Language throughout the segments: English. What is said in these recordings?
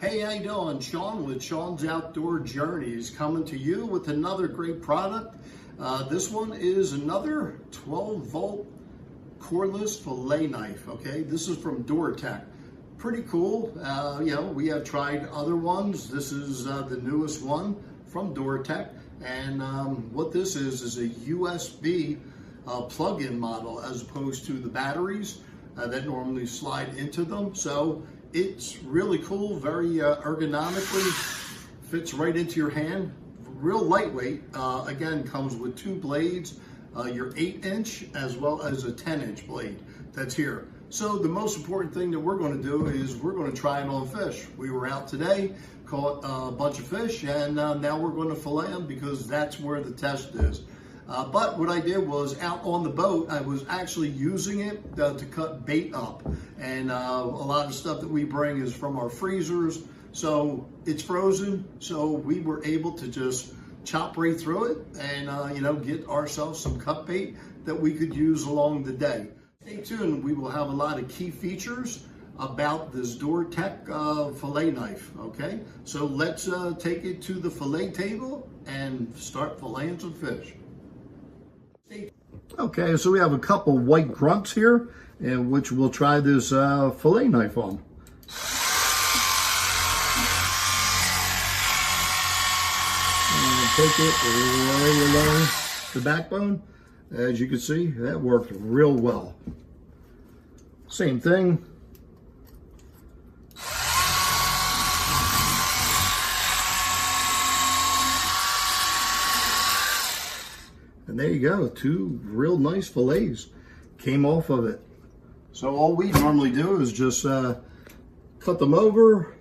Hey, how you doing? Sean with Sean's Outdoor Journeys coming to you with another great product. This one is another 12-volt cordless fillet knife, okay? This is from DURATECH. Pretty cool. We have tried other ones. This is the newest one from DURATECH. And what this is a USB plug-in model as opposed to the batteries that normally slide into them. So it's really cool, very ergonomically, fits right into your hand, real lightweight. Again, comes with two blades, your 8-inch as well as a 10-inch blade that's here. So the most important thing that we're going to do is we're going to try it on fish. We were out today, caught a bunch of fish, and now we're going to fillet them because that's where the test is. But what I did was out on the boat, I was actually using it to cut bait up. And a lot of stuff that we bring is from our freezers. So it's frozen. So we were able to just chop right through it and, get ourselves some cut bait that we could use along the day. Stay tuned. We will have a lot of key features about this DURATECH fillet knife, okay? So let's take it to the fillet table and start filleting some fish. Okay, so we have a couple white grunts here, which we'll try this fillet knife on. And take it right along the backbone. As you can see, that worked real well. Same thing. And there you go, two real nice fillets came off of it. So all we normally do is just cut them over,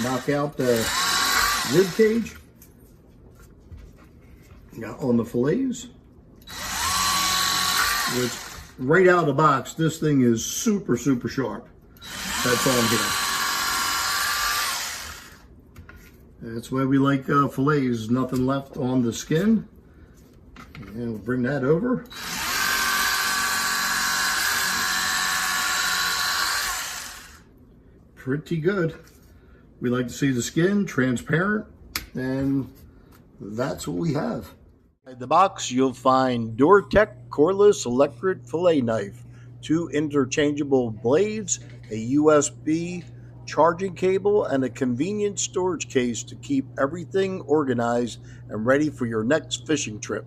knock out the rib cage on the fillets, which right out of the box, this thing is super, super sharp. That's all I'm getting. That's why we like fillets, nothing left on the skin. And we'll bring that over. Pretty good. We like to see the skin transparent, and that's what we have. In the box, you'll find DURATECH Cordless Electric Fillet Knife, two interchangeable blades, a USB charging cable, and a convenient storage case to keep everything organized and ready for your next fishing trip.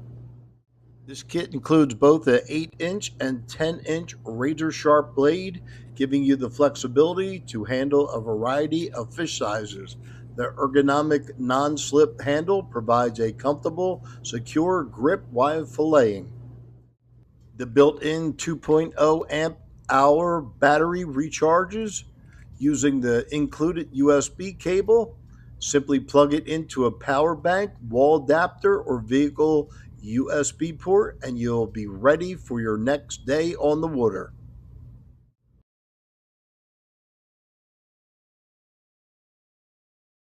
This kit includes both an 8-inch and 10-inch razor-sharp blade, giving you the flexibility to handle a variety of fish sizes. The ergonomic non-slip handle provides a comfortable, secure grip while filleting. The built-in 2.0 amp-hour battery recharges using the included USB cable. Simply plug it into a power bank, wall adapter, or vehicle USB port, and you'll be ready for your next day on the water.